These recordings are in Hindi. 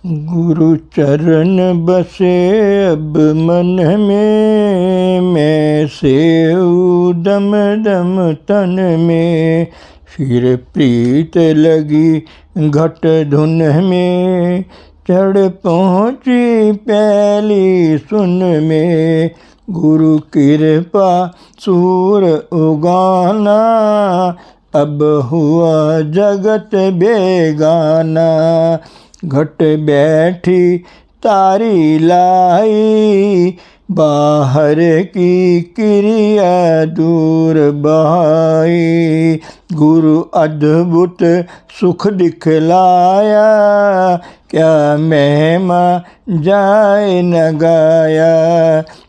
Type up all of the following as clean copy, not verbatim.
गुरु चरण बसे अब मन में, मैं सेऊ दम दम तन में। फिर प्रीत लगी घट धुन में, चढ़ पहुँची पहली सुन में। गुरु कृपा सूर उगाना, अब हुआ जगत बेगाना। घट बैठी तारी लाई, बाहर की क्रिया दूर बहाई। गुरु अद्भुत सुख दिखलाया, क्या महिमा जाए न गाया।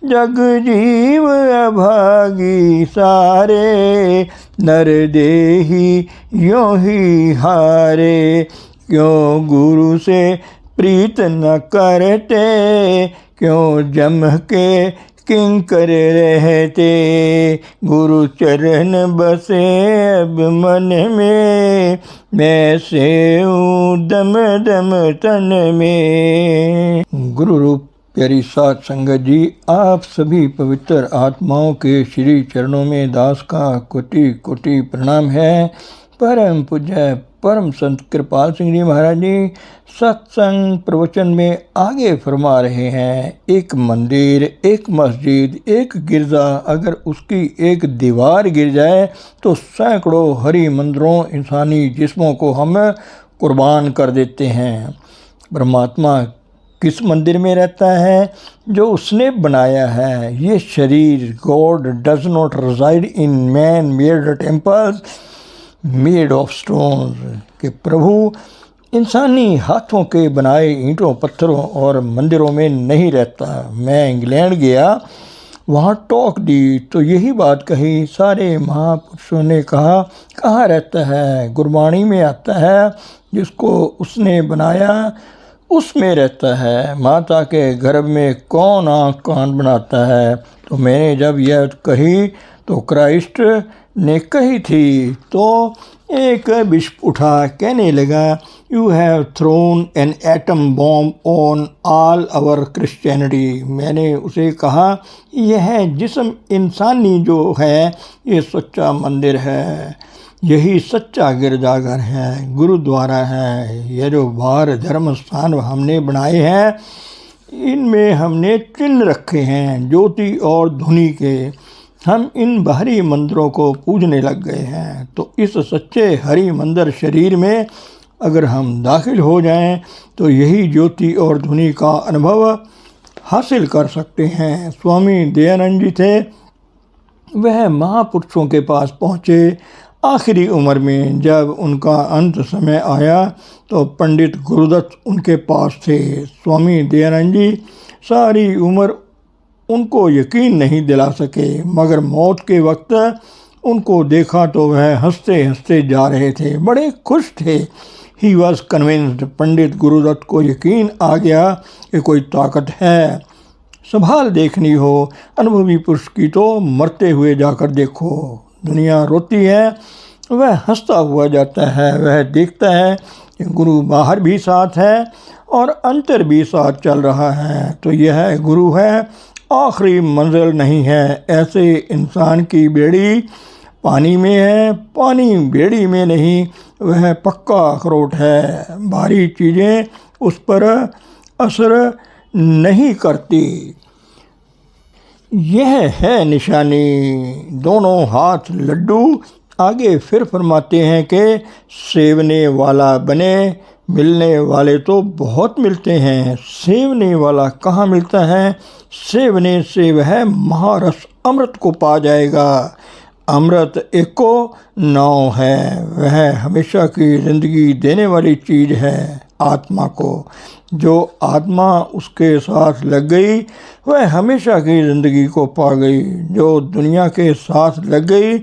जग जीव अभागी सारे, नर देही यों ही हारे। क्यों गुरु से प्रीत न करते, क्यों जम के किंकर रहते। गुरु चरण बसे अब मन में, मैं सेऊ दम दम तन में। गुरु रूप प्यारी साध संगत जी, आप सभी पवित्र आत्माओं के श्री चरणों में दास का कोटि कोटि प्रणाम है। परम पूज्य परम संत कृपाल सिंह जी महाराज जी सत्संग प्रवचन में आगे फरमा रहे हैं, एक मंदिर, एक मस्जिद, एक गिरजा, अगर उसकी एक दीवार गिर जाए तो सैकड़ों हरि मंदिरों इंसानी जिस्मों को हम कुर्बान कर देते हैं। परमात्मा किस मंदिर में रहता है? जो उसने बनाया है। ये शरीर, god does not reside in man made temples made of stones, के प्रभु इंसानी हाथों के बनाए ईंटों पत्थरों और मंदिरों में नहीं रहता। मैं इंग्लैंड गया, वहाँ टॉक दी तो यही बात कही। सारे महापुरुषों ने कहा कहाँ रहता है? गुरबाणी में आता है, जिसको उसने बनाया उसमें रहता है। माता के गर्भ में कौन आँख कान बनाता है? तो मैंने जब यह कही तो क्राइस्ट ने कही थी, तो एक बिशप उठा कहने लगा, you have thrown an atom bomb on all our Christianity. मैंने उसे कहा, यह जिस्म इंसानी जो है ये सच्चा मंदिर है, यही सच्चा गिरजाघर है, गुरुद्वारा है। यह जो बाहर धर्म स्थान हमने बनाए हैं, इनमें हमने चिन्ह रखे हैं ज्योति और धुनी के। हम इन बाहरी मंदिरों को पूजने लग गए हैं। तो इस सच्चे हरि मंदिर शरीर में अगर हम दाखिल हो जाएं तो यही ज्योति और धुनी का अनुभव हासिल कर सकते हैं। स्वामी दयानंद जी थे, वह महापुरुषों के पास पहुँचे आखिरी उम्र में। जब उनका अंत समय आया तो पंडित गुरुदत्त उनके पास थे। स्वामी दयानंद जी सारी उम्र उनको यकीन नहीं दिला सके, मगर मौत के वक्त उनको देखा तो वह हंसते हंसते जा रहे थे, बड़े खुश थे। ही वॉज कन्विंस्ड, पंडित गुरुदत्त को यकीन आ गया कि कोई ताकत है। संभाल देखनी हो अनुभवी पुरुष की तो मरते हुए जाकर देखो। दुनिया रोती है, वह हंसता हुआ जाता है। वह देखता है कि गुरु बाहर भी साथ है और अंतर भी साथ चल रहा है। तो यह गुरु है, आखिरी मंजिल नहीं है। ऐसे इंसान की बेड़ी पानी में है, पानी बेड़ी में नहीं, वह पक्का अखरोट है। भारी चीज़ें उस पर असर नहीं करती। यह है निशानी। दोनों हाथ लड्डू। आगे फिर फरमाते हैं कि सेवने वाला बने, मिलने वाले तो बहुत मिलते हैं, सेवने वाला कहाँ मिलता है? सेवने से वह महारस अमृत को पा जाएगा। अमृत एको नाव है, वह हमेशा की ज़िंदगी देने वाली चीज़ है आत्मा को। जो आत्मा उसके साथ लग गई वह हमेशा की ज़िंदगी को पा गई। जो दुनिया के साथ लग गई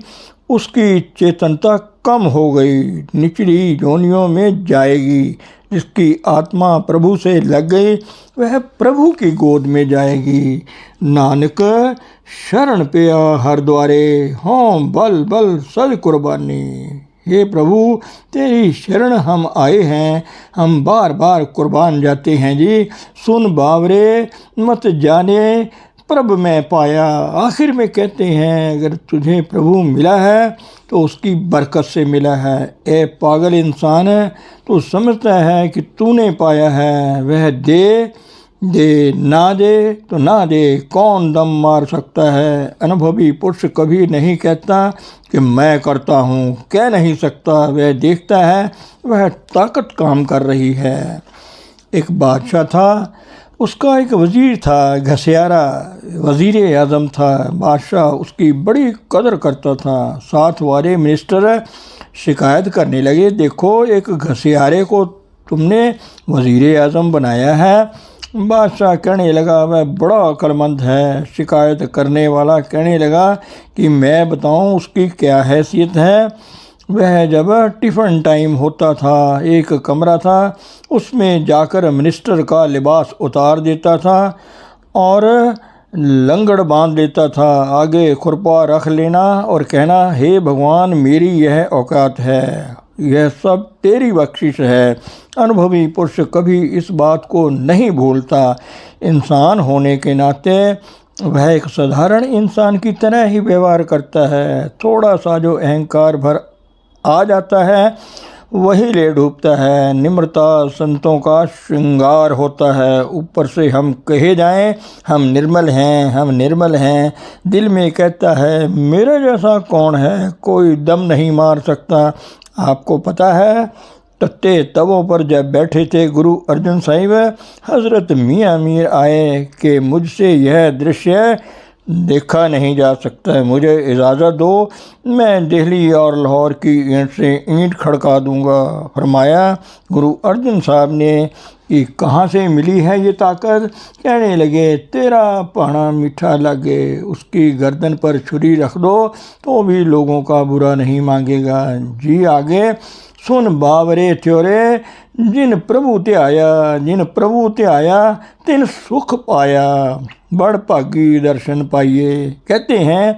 उसकी चेतनता कम हो गई, निचली योनियों में जाएगी। जिसकी आत्मा प्रभु से लग गई वह प्रभु की गोद में जाएगी। नानक शरण पे हर द्वारे, हों बल बल सद कुर्बानी। हे प्रभु तेरी शरण हम आए हैं, हम बार बार कुर्बान जाते हैं जी। सुन बावरे मत जाने प्रभ मैं पाया। आखिर में कहते हैं अगर तुझे प्रभु मिला है तो उसकी बरकत से मिला है। ए पागल इंसान तू समझता है कि तूने पाया है, वह दे दे ना दे तो ना दे, कौन दम मार सकता है। अनुभवी पुरुष कभी नहीं कहता कि मैं करता हूँ, कह नहीं सकता, वह देखता है वह ताकत काम कर रही है। एक बादशाह था, उसका एक वज़ीर था, घसियारा वज़ीर आज़म था। बादशाह उसकी बड़ी कदर करता था। साथ वाले मिनिस्टर शिकायत करने लगे, देखो एक घसियारे को तुमने वज़ीर आज़म बनाया है। बादशाह कहने लगा वह बड़ा अक्लमंद है। शिकायत करने वाला कहने लगा कि मैं बताऊं उसकी क्या हैसियत है। वह जब टिफ़िन टाइम होता था, एक कमरा था, उसमें जाकर मिनिस्टर का लिबास उतार देता था और लंगड़ बांध लेता था। आगे खुरपा रख लेना और कहना, हे भगवान मेरी यह औकात है, यह सब तेरी बख्शिश है। अनुभवी पुरुष कभी इस बात को नहीं भूलता। इंसान होने के नाते वह एक साधारण इंसान की तरह ही व्यवहार करता है। थोड़ा सा जो अहंकार भर आ जाता है वही ले डूबता है। निम्रता संतों का श्रृंगार होता है। ऊपर से हम कहे जाएं हम निर्मल हैं, हम निर्मल हैं, दिल में कहता है मेरे जैसा कौन है, कोई दम नहीं मार सकता। आपको पता है तत्ते तवों पर जब बैठे थे गुरु अर्जुन साहिब, हज़रत मियाँ मीर आए कि मुझसे यह दृश्य देखा नहीं जा सकता, मुझे इजाज़त दो, मैं दिल्ली और लाहौर की ईंट से ईंट खड़का दूंगा। फरमाया गुरु अर्जुन साहब ने कि कहाँ से मिली है ये ताकत। कहने लगे तेरा पाना मीठा लगे, उसकी गर्दन पर छुरी रख दो तो भी लोगों का बुरा नहीं मांगेगा। जी आगे सुन बावरे त्योरे, जिन प्रभु ते आया, जिन प्रभु ते आया तिन सुख पाया, बड़ भागी दर्शन पाइए। कहते हैं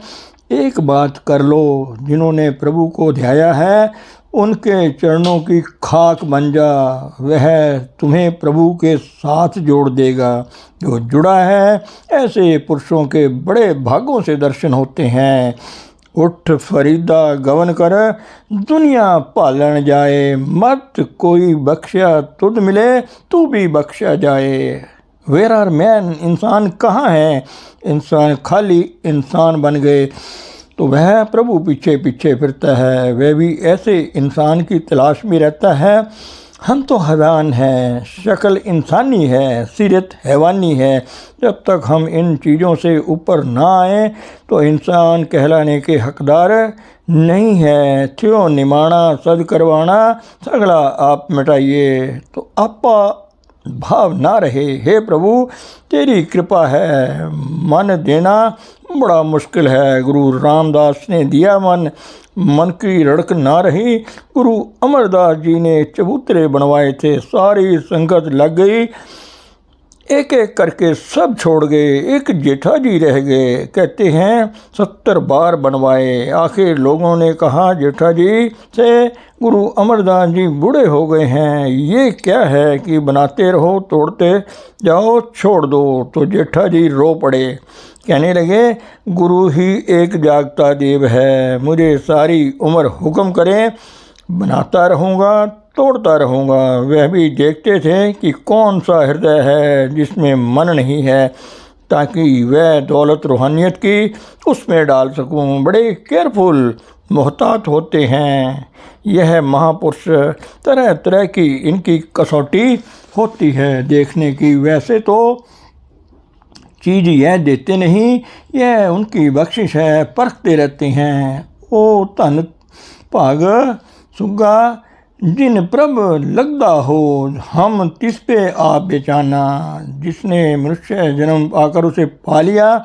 एक बात कर लो, जिन्होंने प्रभु को ध्याया है उनके चरणों की खाक बन जा, वह तुम्हें प्रभु के साथ जोड़ देगा। जो जुड़ा है ऐसे पुरुषों के बड़े भागों से दर्शन होते हैं। उठ फरीदा गवन कर, दुनिया पालन जाए, मत कोई बख्शा तुद मिले, तू भी बख्शा जाए। वेयर आर मैन, इंसान कहाँ है। इंसान खाली इंसान बन गए तो वह प्रभु पीछे पीछे फिरता है, वह भी ऐसे इंसान की तलाश में रहता है। हम तो हैवान हैं, शक्ल इंसानी है, सीरत हैवानी है। जब तक हम इन चीज़ों से ऊपर ना आए तो इंसान कहलाने के हकदार नहीं है। थियो निमाणा सद करवाना, सगला आप मिटाइए तो आपा भाव ना रहे। हे प्रभु तेरी कृपा है, मन देना बड़ा मुश्किल है। गुरु रामदास ने दिया मन, मन की रड़क ना रही। गुरु अमरदास जी ने चबूतरे बनवाए थे, सारी संगत लग गई, एक एक करके सब छोड़ गए, एक जेठा जी रह गए। कहते हैं 70 बार बनवाए। आखिर लोगों ने कहा जेठा जी से, गुरु अमरदास जी बूढ़े हो गए हैं, ये क्या है कि बनाते रहो तोड़ते जाओ, छोड़ दो। तो जेठा जी रो पड़े, कहने लगे गुरु ही एक जागता देव है, मुझे सारी उम्र हुक्म करें बनाता रहूँगा तोड़ता रहूँगा। वह भी देखते थे कि कौन सा हृदय है जिसमें मन नहीं है, ताकि वह दौलत रूहानियत की उसमें डाल सकूं। बड़े केयरफुल मोहतात होते हैं यह महापुरुष, तरह तरह की इनकी कसौटी होती है देखने की। वैसे तो चीज़ यह देते नहीं, यह उनकी बख्शिश है, परखते रहते हैं। ओ धन भाग सुगा जिन प्रभ लगदा हो, हम तिस पे आप बेचाना। जिसने मनुष्य जन्म पाकर उसे पा लिया,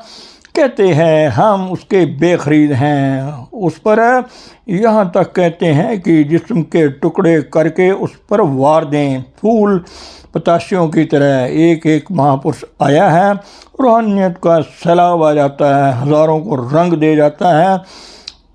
कहते हैं हम उसके बेखरीद हैं। उस पर यहाँ तक कहते हैं कि जिस्म के टुकड़े करके उस पर वार दें। फूल पताशियों की तरह एक एक महापुरुष आया है, रूहानियत का सैलाब आ जाता है, हज़ारों को रंग दे जाता है।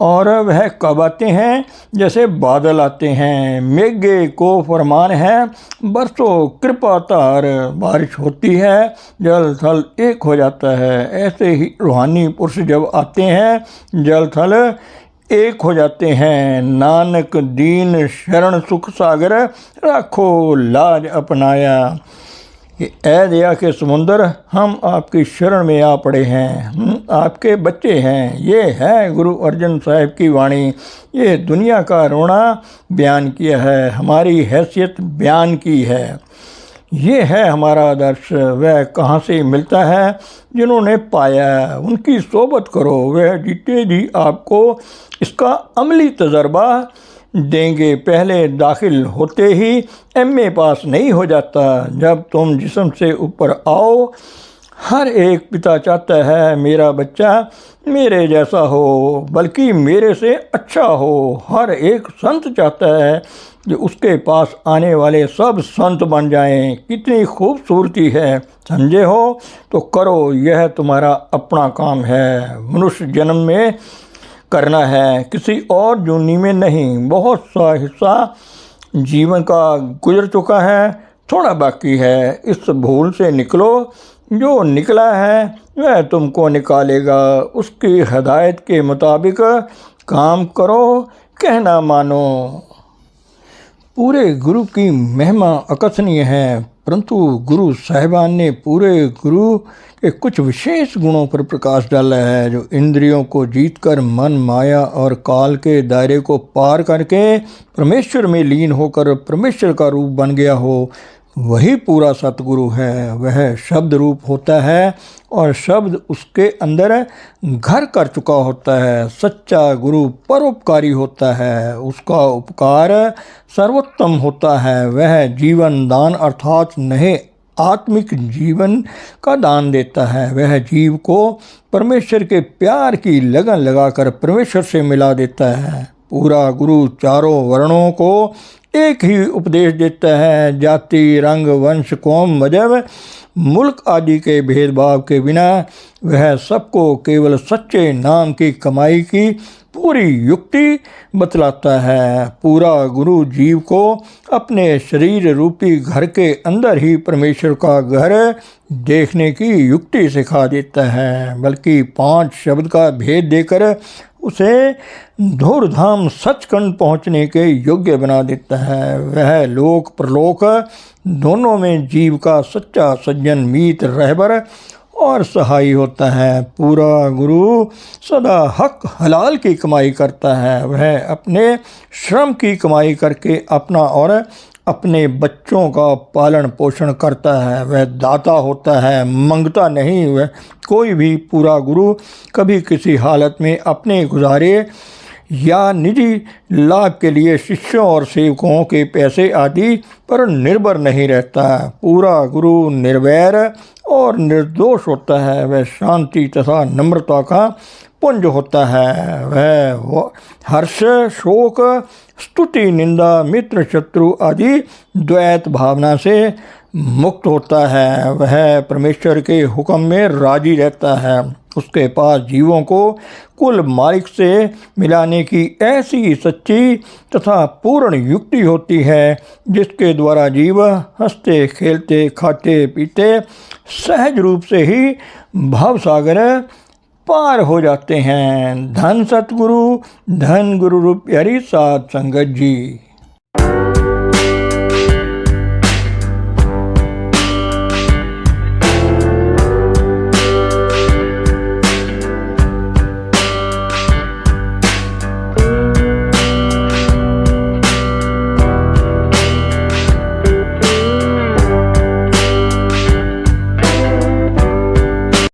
और वह कब आते हैं? जैसे बादल आते हैं। मेघे को फरमान है, बरसो कृपा तार। बारिश होती है, जल थल एक हो जाता है। ऐसे ही रूहानी पुरुष जब आते हैं, जल थल एक हो जाते हैं। नानक दीन शरण सुख सागर, राखो लाज अपनाया। कि ऐ दया के समुंदर, हम आपकी शरण में आ पड़े हैं, आपके बच्चे हैं। ये है गुरु अर्जन साहिब की वाणी। ये दुनिया का रोना बयान किया है, हमारी हैसियत बयान की है। ये है हमारा आदर्श। वह कहाँ से मिलता है? जिन्होंने पाया, उनकी सोबत करो। वह जीते जी आपको इसका अमली तजर्बा देंगे। पहले दाखिल होते ही एमए पास नहीं हो जाता। जब तुम जिस्म से ऊपर आओ, हर एक पिता चाहता है मेरा बच्चा मेरे जैसा हो, बल्कि मेरे से अच्छा हो। हर एक संत चाहता है कि उसके पास आने वाले सब संत बन जाएं। कितनी खूबसूरती है, समझे हो तो करो। यह तुम्हारा अपना काम है, मनुष्य जन्म में करना है, किसी और जूनी में नहीं। बहुत सा हिस्सा जीवन का गुजर चुका है, थोड़ा बाकी है। इस भूल से निकलो। जो निकला है वह तुमको निकालेगा। उसकी हदायत के मुताबिक काम करो, कहना मानो। पूरे गुरु की महिमा अकथनीय है, परंतु गुरु साहिबान ने पूरे गुरु के कुछ विशेष गुणों पर प्रकाश डाला है। जो इंद्रियों को जीतकर मन, माया और काल के दायरे को पार करके परमेश्वर में लीन होकर परमेश्वर का रूप बन गया हो, वही पूरा सतगुरु है। वह शब्द रूप होता है और शब्द उसके अंदर घर कर चुका होता है। सच्चा गुरु परोपकारी होता है, उसका उपकार सर्वोत्तम होता है। वह जीवन दान अर्थात नहीं आत्मिक जीवन का दान देता है। वह जीव को परमेश्वर के प्यार की लगन लगाकर परमेश्वर से मिला देता है। पूरा गुरु चारों वर्णों को एक ही उपदेश देता है। जाति, रंग, वंश, कौम, मजहब, मुल्क आदि के भेदभाव के बिना वह सबको केवल सच्चे नाम की कमाई की पूरी युक्ति बतलाता है। पूरा गुरु जीव को अपने शरीर रूपी घर के अंदर ही परमेश्वर का घर देखने की युक्ति सिखा देता है, बल्कि 5 शब्द का भेद देकर उसे धूर्धाम सचखंड पहुँचने के योग्य बना देता है। वह लोक परलोक दोनों में जीव का सच्चा सज्जन, मीत, रहबर और सहाय होता है। पूरा गुरु सदा हक हलाल की कमाई करता है। वह अपने श्रम की कमाई करके अपना और अपने बच्चों का पालन पोषण करता है। वह दाता होता है, मंगता नहीं। वह कोई भी पूरा गुरु कभी किसी हालत में अपने गुजारे या निजी लाभ के लिए शिष्यों और सेवकों के पैसे आदि पर निर्भर नहीं रहता। पूरा गुरु निर्वैर और निर्दोष होता है। वह शांति तथा नम्रता का पुंज होता है। वह हर्ष, शोक, स्तुति, निंदा, मित्र, शत्रु आदि द्वैत भावना से मुक्त होता है। वह परमेश्वर के हुक्म में राजी रहता है। उसके पास जीवों को कुल मालिक से मिलाने की ऐसी सच्ची तथा पूर्ण युक्ति होती है, जिसके द्वारा जीव हंसते खेलते खाते पीते सहज रूप से ही भवसागर पार हो जाते हैं। धन सतगुरु, धन गुरु रूप प्यारी साध संगत जी।